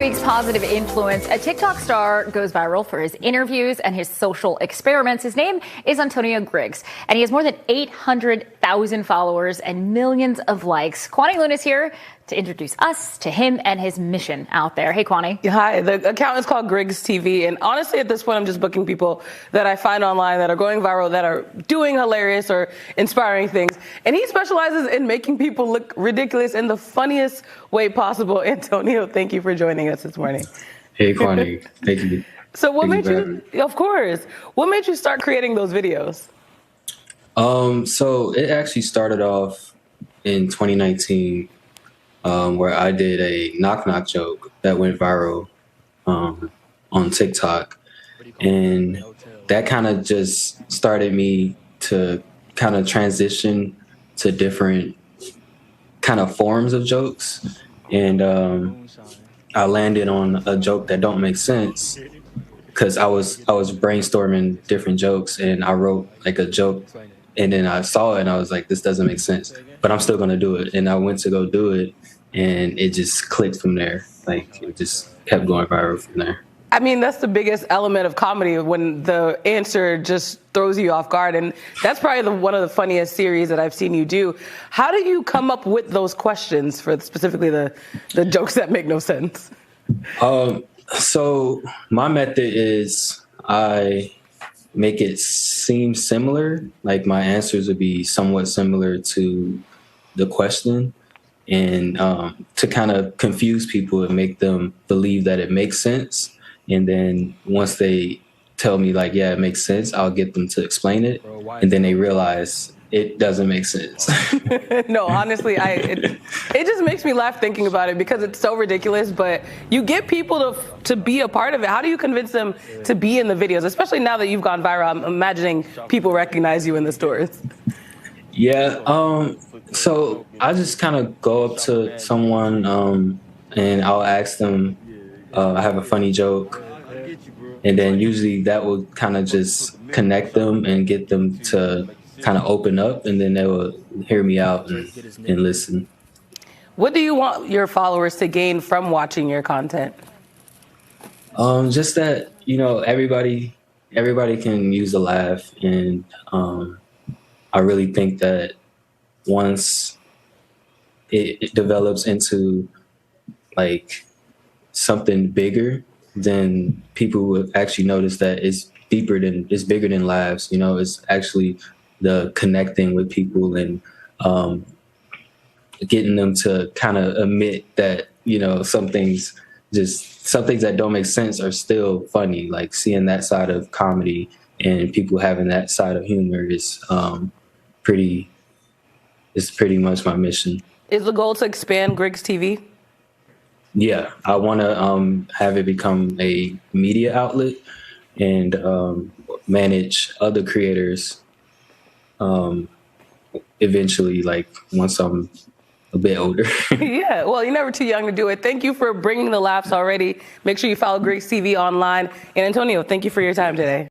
Week's positive influence. A TikTok star goes viral for his interviews and his social experiments. His name is Antonio Griggs, and he has more than 800,000 followers and millions of likes. Kwani Luna is here to introduce us to him and his mission out there. Hey, Kwani. Hi, the account is called Griggs TV, and honestly, at this point, I'm just booking people that I find online that are going viral, that are doing hilarious or inspiring things. And he specializes in making people look ridiculous in the funniest way possible. Antonio, thank you for joining us this morning. Hey, Kwani. Thank you. So what made you, of course, what made you start creating those videos? So it actually started off in 2019, where I did a knock-knock joke that went viral on TikTok. And that kind of just started me to kind of transition to different kind of forms of jokes. And I landed on a joke that don't make sense because I was brainstorming different jokes, and I wrote like a joke, and then I saw it and I was like, this doesn't make sense, but I'm still gonna do it. And I went to go do it, and it just clicked from there. Like, it just kept going viral from there. I mean, that's the biggest element of comedy, when the answer just throws you off guard. And that's probably one of the funniest series that I've seen you do. How do you come up with those questions for specifically the jokes that make no sense? So my method is I make it seem similar. Like, my answers would be somewhat similar to the question, and to kind of confuse people and make them believe that it makes sense. And then once they tell me, like, yeah, it makes sense, I'll get them to explain it. And then they realize it doesn't make sense. No, honestly, it just makes me laugh thinking about it because it's so ridiculous. But you get people to be a part of it. How do you convince them to be in the videos, especially now that you've gone viral? I'm imagining people recognize you in the stores. Yeah. So I just kind of go up to someone and I'll ask them, I have a funny joke, and then usually that will kind of just connect them and get them to kind of open up, and then they will hear me out and listen. What do you want your followers to gain from watching your content? Just that, everybody can use a laugh, and I really think that once it develops into like something bigger, then people will actually notice that it's bigger than laughs. It's actually the connecting with people and getting them to kind of admit that, some things that don't make sense are still funny. Like, seeing that side of comedy and people having that side of humor is pretty much my mission. Is the goal to expand Griggs TV? Yeah, I want to have it become a media outlet and manage other creators eventually, like once I'm a bit older. Yeah, well, you're never too young to do it. Thank you for bringing the laughs already. Make sure you follow Griggs TV online. And Antonio, thank you for your time today.